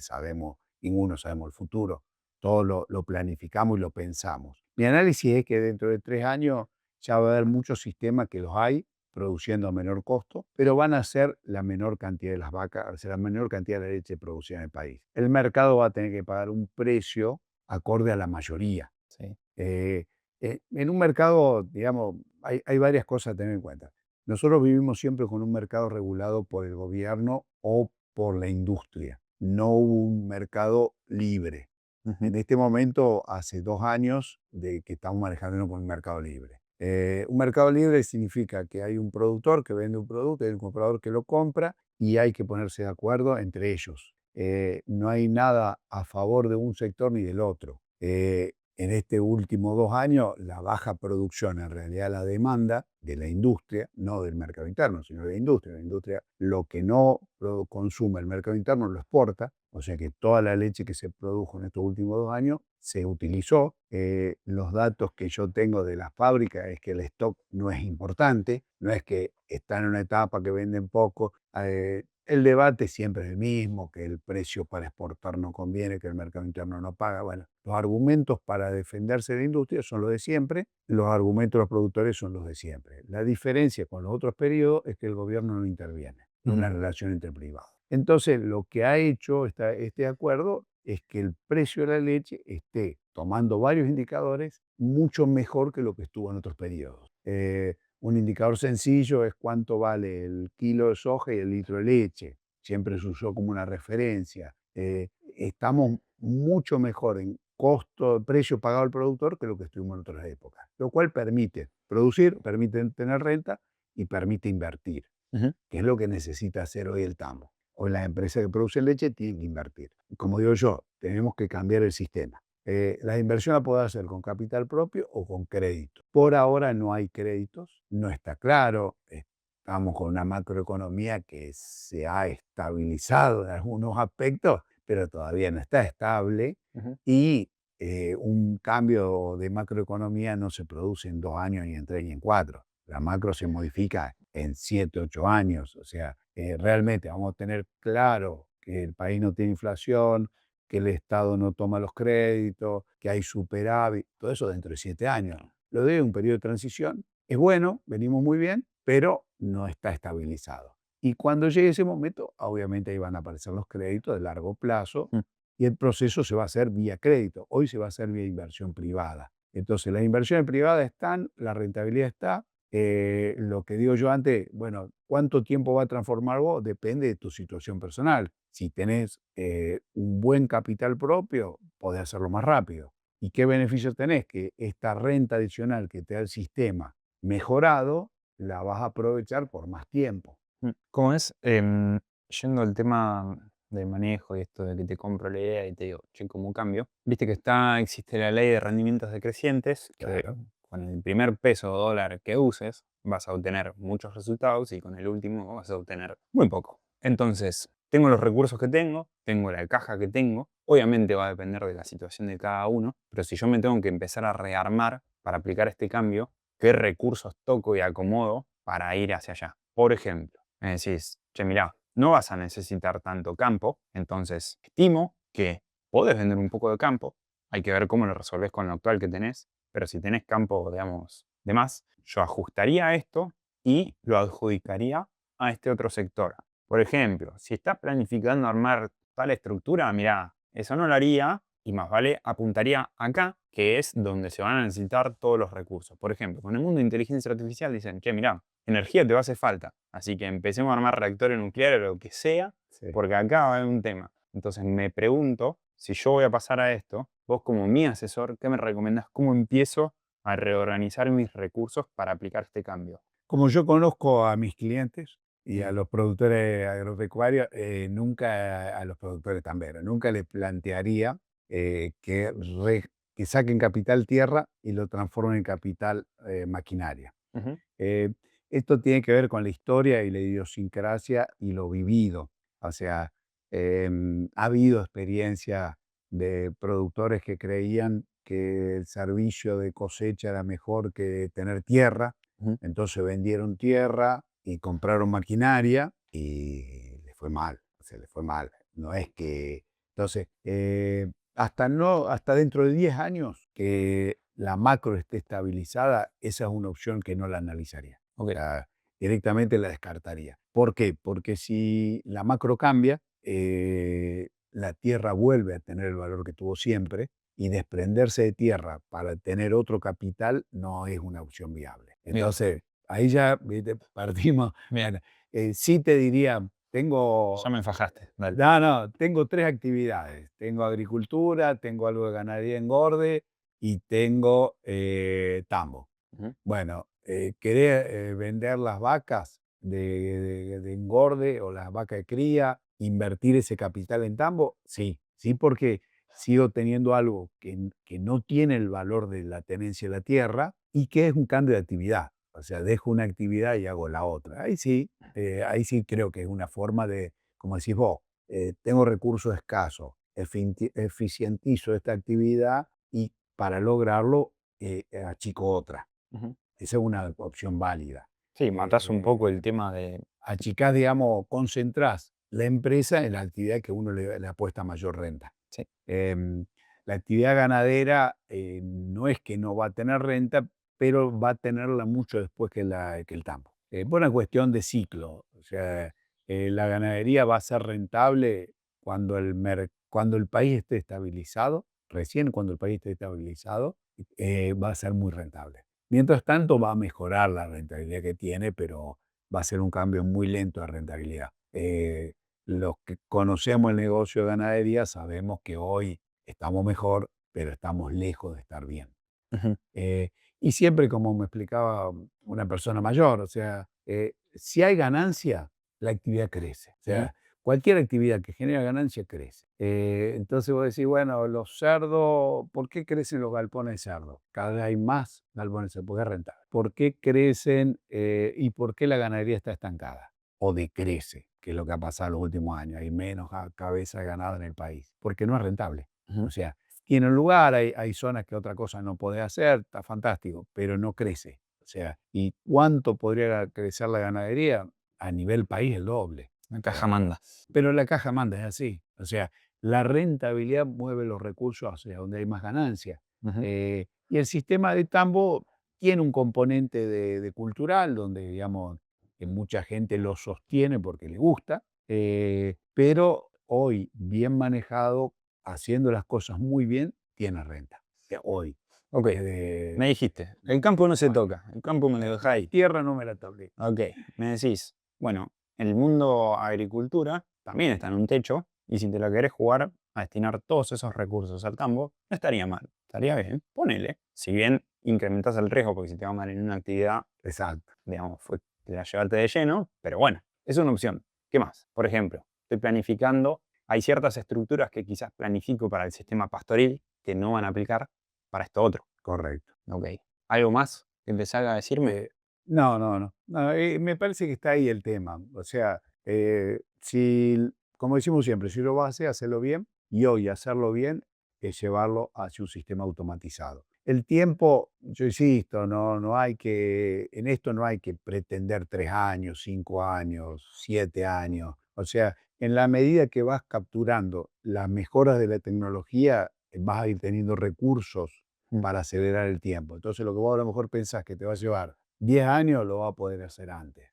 ninguno sabemos el futuro. Todo lo planificamos y lo pensamos. Mi análisis es que dentro de 3 años ya va a haber muchos sistemas que los hay produciendo a menor costo, pero van a ser la menor cantidad de las vacas, va a ser la menor cantidad de leche producida en el país. El mercado va a tener que pagar un precio acorde a la mayoría.
Sí.
Eh, en un mercado, digamos, hay varias cosas a tener en cuenta. Nosotros vivimos siempre con un mercado regulado por el gobierno o por la industria. No hubo un mercado libre.
Ujú.
En este momento, hace 2 años de que estamos manejándonos con un mercado libre. Un mercado libre significa que hay un productor que vende un producto, hay un comprador que lo compra y hay que ponerse de acuerdo entre ellos. No hay nada a favor de un sector ni del otro. En este último 2 años, la baja producción, en realidad la demanda de la industria, no del mercado interno, sino de la industria. La industria lo que no consume el mercado interno lo exporta, o sea que toda la leche que se produjo en estos últimos 2 años se utilizó. Los datos que yo tengo de la fábrica es que el stock no es importante, no es que están en una etapa que venden poco. El debate siempre es el mismo, que el precio para exportar no conviene, que el mercado interno no paga. Bueno, los argumentos para defenderse de la industria son los de siempre, los argumentos de los productores son los de siempre. La diferencia con los otros periodos es que el gobierno no interviene en
Ujú.
una relación entre privados. Entonces, lo que ha hecho este acuerdo es que el precio de la leche esté, tomando varios indicadores, mucho mejor que lo que estuvo en otros periodos. Un indicador sencillo es cuánto vale el kilo de soja y el litro de leche. Siempre se usó como una referencia. Estamos mucho mejor en costo, precio pagado al productor que lo que estuvimos en otras épocas, lo cual permite producir, permite tener renta y permite invertir,
Ujú.
que es lo que necesita hacer hoy el tambo. Hoy las empresas que producen leche tienen que invertir. Como digo yo, tenemos que cambiar el sistema. La inversión la puede hacer con capital propio o con crédito. Por ahora no hay créditos, no está claro. Estamos con una macroeconomía que se ha estabilizado en algunos aspectos, pero todavía no está estable.
Ujú.
Y un cambio de macroeconomía no se produce en 2 años, ni en 3, ni en 4. La macro se modifica en 7, 8 años. O sea, realmente vamos a tener claro que el país no tiene inflación, que el Estado no toma los créditos, que hay superávit, todo eso dentro de 7 años. Lo de un periodo de transición es bueno, venimos muy bien, pero no está estabilizado. Y cuando llegue ese momento, obviamente ahí van a aparecer los créditos de largo plazo
Mm.
y el proceso se va a hacer vía crédito. Hoy se va a hacer vía inversión privada. Entonces, las inversiones privadas están, la rentabilidad está. Lo que digo yo antes, bueno, ¿cuánto tiempo va a transformar vos? Depende de tu situación personal. Si tenés un buen capital propio, podés hacerlo más rápido. ¿Y qué beneficios tenés? Que esta renta adicional que te da el sistema mejorado, la vas a aprovechar por más tiempo.
¿Cómo es? Yendo al tema del manejo y esto de que te compro la idea y te digo, che, ¿cómo cambio? Viste que existe la ley de rendimientos decrecientes, que
Claro.
con el primer peso o dólar que uses vas a obtener muchos resultados y con el último vas a obtener muy poco. Entonces, tengo los recursos que tengo la caja que tengo, obviamente va a depender de la situación de cada uno, pero si yo me tengo que empezar a rearmar para aplicar este cambio, ¿qué recursos toco y acomodo para ir hacia allá? Por ejemplo, me decís, che, mirá, no vas a necesitar tanto campo, entonces estimo que podés vender un poco de campo, hay que ver cómo lo resolvés con lo actual que tenés, pero si tenés campo, digamos, de más, yo ajustaría esto y lo adjudicaría a este otro sector. Por ejemplo, si estás planificando armar tal estructura, mirá, eso no lo haría y más vale apuntaría acá, que es donde se van a necesitar todos los recursos. Por ejemplo, con el mundo de inteligencia artificial dicen, che, mirá, energía te va a hacer falta. Así que empecemos a armar reactores nucleares o lo que sea,
Sí.
porque acá va a haber un tema. Entonces me pregunto, si yo voy a pasar a esto, vos como mi asesor, ¿qué me recomendás? ¿Cómo empiezo a reorganizar mis recursos para aplicar este cambio?
Como yo conozco a mis clientes y a
Mm,
los productores agropecuarios, nunca a los productores tamberos, nunca les plantearía que saquen capital tierra y lo transformen en capital maquinaria.
ujú,
Eh, Esto tiene que ver con la historia y la idiosincrasia y lo vivido. O sea, ha habido experiencia de productores que creían que el servicio de cosecha era mejor que tener tierra,
ujú.
entonces vendieron tierra y compraron maquinaria y les fue mal, o sea, les fue mal. No es que... Entonces, hasta dentro de 10 años que la macro esté estabilizada, esa es una opción que no la analizaría. O
Ok.
sea, directamente la descartaría. ¿Por qué? Porque si la macro cambia, la tierra vuelve a tener el valor que tuvo siempre y desprenderse de tierra para tener otro capital no es una opción viable.
Bien,
Entonces, ahí ya ¿viste? Partimos.
bien.
Bueno, sí te diría,
Ya
tengo
me fajaste. Dale.
no, no, tengo 3 actividades. Tengo agricultura, tengo algo de ganadería engorde y tengo, tambo.
Ujú,
Bueno, ¿querés, vender las vacas de engorde o las vacas de cría, invertir ese capital en tambo? Sí, sí, porque sigo teniendo algo que no tiene el valor de la tenencia de la tierra y que es un cambio de actividad. O sea, dejo una actividad y hago la otra. Ahí sí creo que es una forma de, como decís vos, tengo recursos escasos, eficientizo esta actividad y para lograrlo achico otra.
ujú.
Esa es una opción válida.
Sí, matás un poco
Eh,
el tema de...
Achicás, digamos, concentrás la empresa en la actividad que uno le apuesta mayor renta.
Sí.
Em, la actividad ganadera no es que no va a tener renta, pero va a tenerla mucho después que el tambo. Por una cuestión de ciclo. O sea, la ganadería va a ser rentable cuando el país esté estabilizado. Recién cuando el país esté estabilizado, va a ser muy rentable. Mientras tanto, va a mejorar la rentabilidad que tiene, pero va a ser un cambio muy lento de rentabilidad. Los que conocemos el negocio de ganadería sabemos que hoy estamos mejor, pero estamos lejos de estar bien.
Ujú,
Eh, y siempre, como me explicaba una persona mayor, o sea, si hay ganancia, la actividad crece. O
ujú.
sea, cualquier actividad que genera ganancia crece. Entonces vos decís, bueno, los cerdos, ¿por qué crecen los galpones de cerdo? Cada vez hay más galpones de cerdo, porque es rentable. ¿Por qué crecen y por qué la ganadería está estancada? O decrece, que es lo que ha pasado en los últimos años. Hay menos cabeza ganada en el país, porque no es rentable. O
Ujú.
sea, tiene un lugar, hay zonas que otra cosa no puede hacer, está fantástico, pero no crece. O sea, ¿y cuánto podría crecer la ganadería? A nivel país el doble.
La
O
caja
sea,
manda.
pero la caja manda, es así. O sea, la rentabilidad mueve los recursos hacia donde hay más ganancia.
Ujú.
Y el sistema de tambo tiene un componente de cultural, donde, digamos, que mucha gente lo sostiene porque le gusta, pero hoy, bien manejado, haciendo las cosas muy bien, tiene renta. Hoy.
Ok,
Eh,
me dijiste, el campo no se
bueno,
toca, el campo me lo
la
dejáis.
tierra no me la toqué.
Ok, me decís, bueno, el mundo agricultura también está en un techo y si te la querés jugar a destinar todos esos recursos al campo, no estaría mal, estaría bien, ponele. Si bien incrementás el riesgo porque si te va mal en una actividad,
Exacto.
digamos, te la llevarte de lleno, pero bueno, es una opción. ¿Qué más? Por ejemplo, estoy planificando, hay ciertas estructuras que quizás planifico para el sistema pastoril que no van a aplicar para esto otro.
Correcto.
Ok. ¿Algo más que te salga a decirme?
Eh, no, no, no. No, me parece que está ahí el tema. O sea, como decimos siempre, si lo vas a hacer, hacerlo bien. Y hoy hacerlo bien es llevarlo hacia un sistema automatizado. El tiempo, yo insisto, no hay que, en esto no hay que pretender 3 años, 5 años, 7 años. O sea, en la medida que vas capturando las mejoras de la tecnología, vas a ir teniendo recursos
Mm,
para acelerar el tiempo. Entonces, lo que vos a lo mejor pensás que te va a llevar 10 años, lo va a poder hacer antes.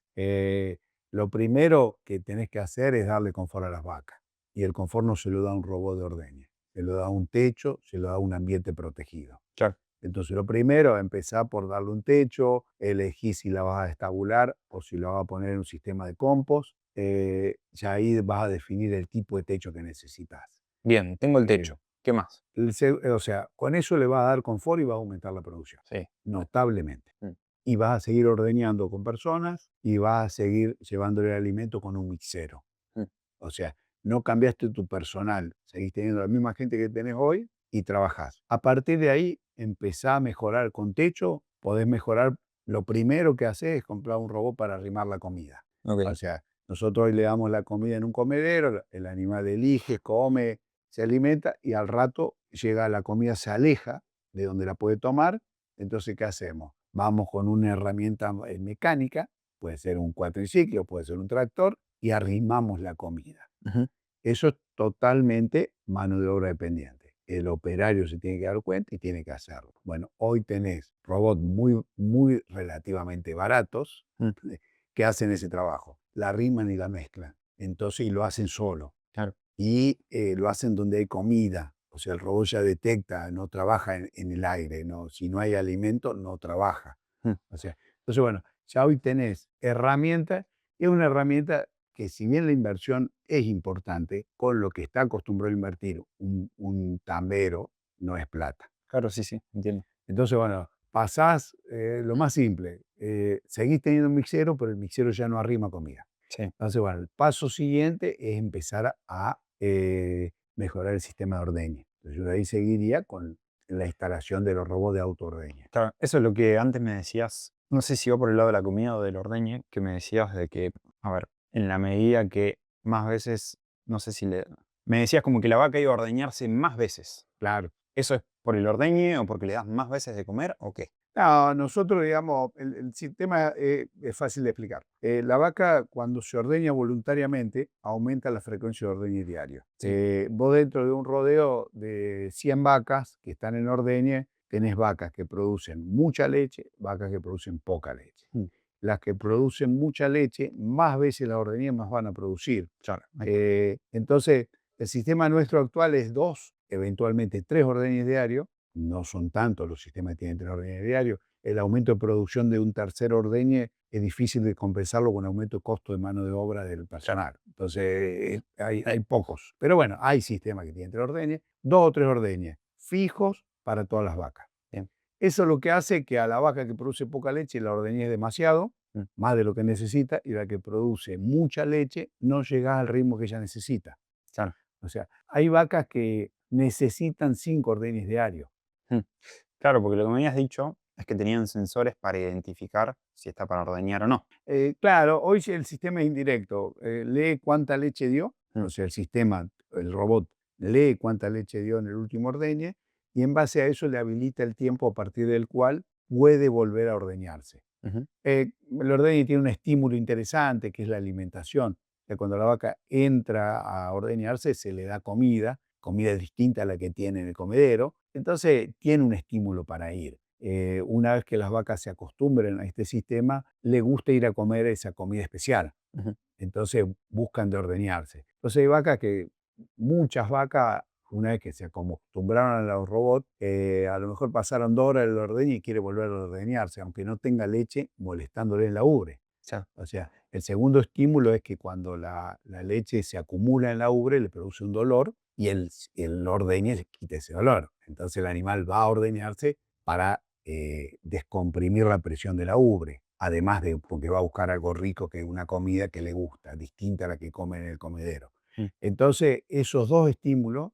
Lo primero que tenés que hacer es darle confort a las vacas. Y el confort no se lo da un robot de ordeña. Se lo da un techo, se lo da un ambiente protegido.
claro.
Entonces, lo primero, empezar por darle un techo, elegí si la vas a estabular o si la vas a poner en un sistema de compost. Ya ahí vas a definir el tipo de techo que necesitas.
Bien, tengo el
Eh,
techo. ¿Qué más?
o sea, con eso le va a dar confort y va a aumentar la producción,
Sí.
notablemente.
Mm.
Y vas a seguir ordeñando con personas y vas a seguir llevándole el alimento con un mixero.
Mm.
O sea, no cambiaste tu personal, seguís teniendo la misma gente que tenés hoy y trabajás. A partir de ahí, empezá a mejorar con techo, podés mejorar. Lo primero que haces es comprar un robot para arrimar la comida. O
Ok.
sea, nosotros hoy le damos la comida en un comedero, el animal elige, come, se alimenta y al rato llega la comida, se aleja de donde la puede tomar. Entonces, ¿qué hacemos? Vamos con una herramienta mecánica, puede ser un cuatriciclo, puede ser un tractor, y arrimamos la comida.
Ujú.
Eso es totalmente mano de obra dependiente. El operario se tiene que dar cuenta y tiene que hacerlo. Bueno, hoy tenés robots muy, muy relativamente baratos
Mm.
que hacen ese trabajo. La arriman y la mezclan. Entonces, y lo hacen solo.
Claro.
Y lo hacen donde hay comida. O sea, el robot ya detecta, no trabaja en el aire. No, si no hay alimento, no trabaja.
Mm.
O sea, entonces, bueno, ya hoy tenés herramientas. Es una herramienta que, si bien la inversión es importante, con lo que está acostumbrado a invertir un tambero, no es plata.
Claro, sí, sí, entiendo.
Entonces, bueno, pasás lo más simple, seguís teniendo un mixero, pero el mixero ya no arrima comida.
Sí.
Entonces, bueno, el paso siguiente es empezar a mejorar el sistema de ordeñe. Entonces, yo de ahí seguiría con la instalación de los robots de autoordeñe.
Claro, eso es lo que antes me decías, no sé si va por el lado de la comida o del ordeñe, que me decías de que, a ver, en la medida que más veces, no sé si le... Me decías como que la vaca iba a ordeñarse más veces.
Claro.
¿Eso es por el ordeñe o porque le das más veces de comer o qué?
No, nosotros, digamos, el sistema es fácil de explicar. La vaca, cuando se ordeña voluntariamente, aumenta la frecuencia de ordeñe diario.
Sí.
Vos, dentro de un rodeo de 100 vacas que están en ordeñe, tenés vacas que producen mucha leche, vacas que producen poca leche.
Mm.
Las que producen mucha leche, más veces la ordeñe, más van a producir.
Claro,
Entonces, el sistema nuestro actual es 2, eventualmente 3 ordeñes diarios. No son tantos los sistemas que tienen 3 ordeñes diarios. El aumento de producción de un tercer ordeñe es difícil de compensarlo con aumento de costo de mano de obra del personal. Entonces, hay pocos. Pero bueno, hay sistemas que tienen 3 ordeñes, 2 o 3 ordeñes fijos para todas las vacas.
bien.
Eso es lo que hace que a la vaca que produce poca leche la ordeñes demasiado,
Mm.
más de lo que necesita, y la que produce mucha leche no llega al ritmo que ella necesita.
Claro.
O sea, hay vacas que necesitan 5 ordeñes diarios.
Mm. Claro, porque lo que me habías dicho es que tenían sensores para identificar si está para ordeñar o no.
Claro, hoy el sistema es indirecto. Lee cuánta leche dio,
Mm.
o sea, el sistema, el robot, lee cuánta leche dio en el último ordeñe y en base a eso le habilita el tiempo a partir del cual puede volver a ordeñarse.
Ujú.
El ordeñe tiene un estímulo interesante, que es la alimentación. Que cuando la vaca entra a ordeñarse, se le da comida, comida distinta a la que tiene en el comedero. Entonces, tiene un estímulo para ir. Una vez que las vacas se acostumbren a este sistema, le gusta ir a comer esa comida especial.
Ujú.
Entonces, buscan de ordeñarse. Entonces, hay vacas que, muchas vacas, una vez que se acostumbraron a los robots, a lo mejor pasaron 2 horas del ordeño y quiere volver a ordeñarse, aunque no tenga leche, molestándole en la ubre.
Claro.
O sea, el segundo estímulo es que cuando la leche se acumula en la ubre, le produce un dolor y el ordeñe le quita ese dolor. Entonces el animal va a ordeñarse para descomprimir la presión de la ubre, además de porque va a buscar algo rico, que es una comida que le gusta, distinta a la que come en el comedero.
Mm.
Entonces, esos dos estímulos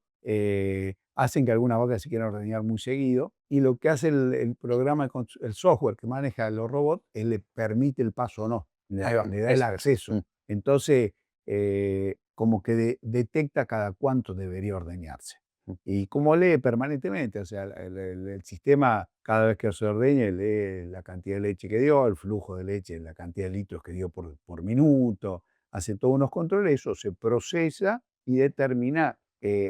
hacen que algunas vacas se quieran ordeñar muy seguido, y lo que hace el programa, el software que maneja los robots, le permite el paso o no,
Ahí va,
le da el
eso.
acceso.
Mm.
Entonces, como que detecta cada cuánto debería ordeñarse.
Mm.
Y como lee permanentemente, o sea, el sistema, cada vez que se ordeña, lee la cantidad de leche que dio, el flujo de leche, la cantidad de litros que dio por minuto, hace todos unos controles, eso se procesa y determina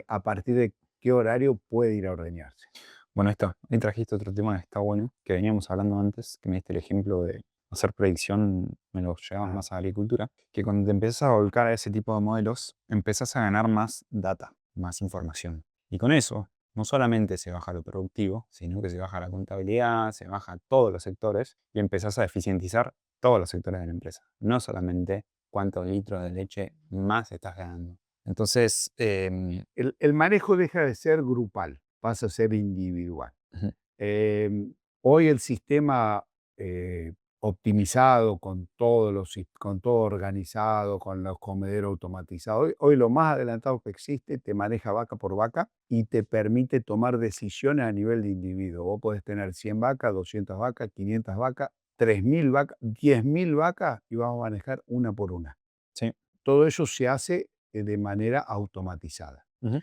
a partir de qué horario puede ir a ordeñarse.
Bueno, ahí trajiste otro tema que está bueno, que veníamos hablando antes, que me diste el ejemplo de hacer predicción, me lo llevabas
Ah,
más a agricultura, que cuando te empiezas a volcar a ese tipo de modelos, empezás a ganar más data, más información. Y con eso no solamente se baja lo productivo, sino que se baja la contabilidad, se baja todos los sectores y empezás a eficientizar todos los sectores de la empresa. No solamente cuántos litros de leche más estás ganando. Entonces,
El manejo deja de ser grupal, pasa a ser individual.
ujú,
Hoy el sistema optimizado, con todo organizado, con los comederos automatizados, hoy lo más adelantado que existe te maneja vaca por vaca y te permite tomar decisiones a nivel de individuo. Vos podés tener 100 vacas, 200 vacas, 500 vacas, 3000 vacas, 10.000 vacas y vas a manejar una por una.
sí,
Todo eso se hace de manera automatizada.
ujú,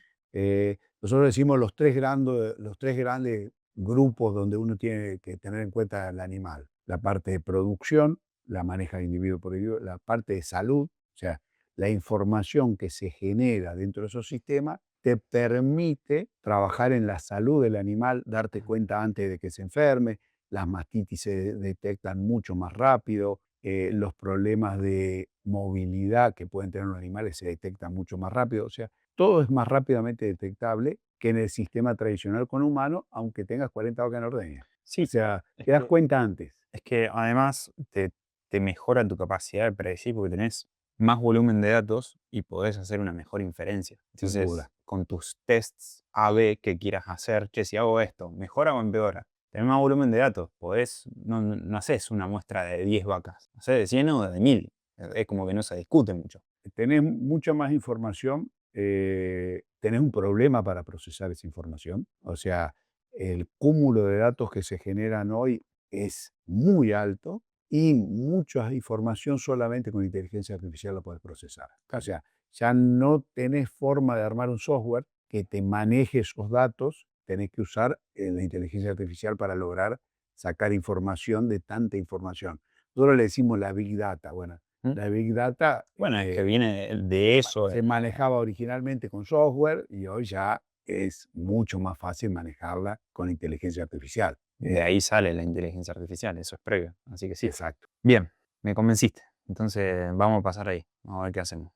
Nosotros decimos los tres grandes grupos donde uno tiene que tener en cuenta el animal. La parte de producción, la maneja individuo por individuo, la parte de salud, o sea, la información que se genera dentro de esos sistemas te permite trabajar en la salud del animal, darte cuenta antes de que se enferme, las mastitis se detectan mucho más rápido, los problemas de movilidad que pueden tener los animales se detectan mucho más rápido, o sea, todo es más rápidamente detectable que en el sistema tradicional con humanos, aunque tengas 40 vacas en ordeña. O
sí,
sea,
es
te das
que,
cuenta antes,
es que además te mejora tu capacidad de predecir porque tenés más volumen de datos y podés hacer una mejor inferencia.
sin
Entonces,
duda.
con tus tests A/B que quieras hacer, che, si hago esto, ¿mejora o empeora? Tenés más volumen de datos, podés, no haces una muestra de 10 vacas, haces de 100 o de 1000. Es como que no se discute mucho.
Tenés mucha más información, tenés un problema para procesar esa información. O sea, el cúmulo de datos que se generan hoy es muy alto y mucha información solamente con inteligencia artificial la puedes procesar. O sea, ya no tenés forma de armar un software que te maneje esos datos, tenés que usar la inteligencia artificial para lograr sacar información de tanta información. Nosotros le decimos la Big Data. Bueno,
¿Mm?
la Big Data
Bueno, es que viene de eso.
se manejaba originalmente con software y hoy ya es mucho más fácil manejarla con inteligencia artificial.
De ahí sale la inteligencia artificial, eso es previo. Así que sí.
Exacto.
Bien, me convenciste. Entonces vamos a pasar ahí. Vamos a ver qué hacemos.